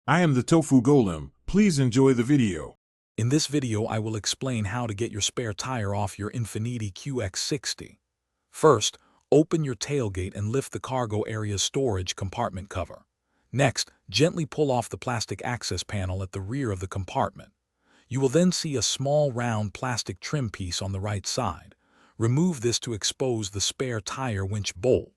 I am the Tofu Golem. Please enjoy the video. In this video, I will explain how to get your spare tire off your Infiniti QX60. First, open your tailgate and lift the cargo area's storage compartment cover. Next, gently pull off the plastic access panel at the rear of the compartment. You will then see a small round plastic trim piece on the right side. Remove this to expose the spare tire winch bolt.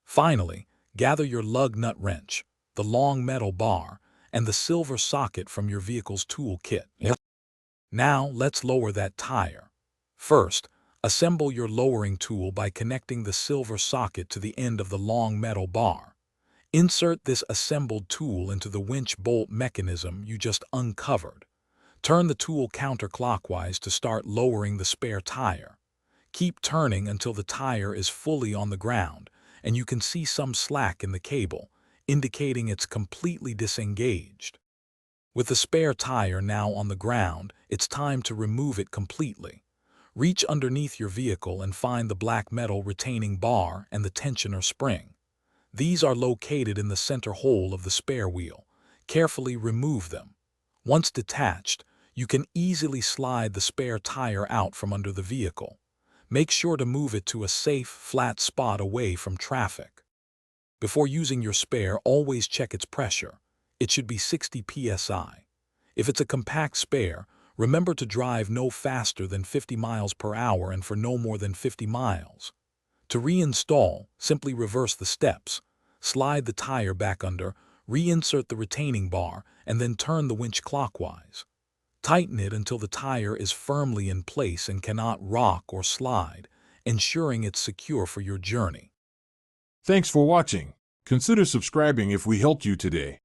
Finally, gather your lug nut wrench, the long metal bar, and the silver socket from your vehicle's tool kit. Now, let's lower that tire. First, assemble your lowering tool by connecting the silver socket to the end of the long metal bar. Insert this assembled tool into the winch bolt mechanism you just uncovered. Turn the tool counterclockwise to start lowering the spare tire. Keep turning until the tire is fully on the ground, and you can see some slack in the cable, indicating it's completely disengaged. With the spare tire now on the ground, it's time to remove it completely. Reach underneath your vehicle and find the black metal retaining bar and the tensioner spring. These are located in the center hole of the spare wheel. Carefully remove them. Once detached, you can easily slide the spare tire out from under the vehicle. Make sure to move it to a safe, flat spot away from traffic. Before using your spare, always check its pressure. It should be 60 psi. If it's a compact spare, remember to drive no faster than 50 miles per hour and for no more than 50 miles. To reinstall, simply reverse the steps. Slide the tire back under, reinsert the retaining bar, and then turn the winch clockwise. Tighten it until the tire is firmly in place and cannot rock or slide, ensuring it's secure for your journey. Thanks for watching. Consider subscribing if we helped you today.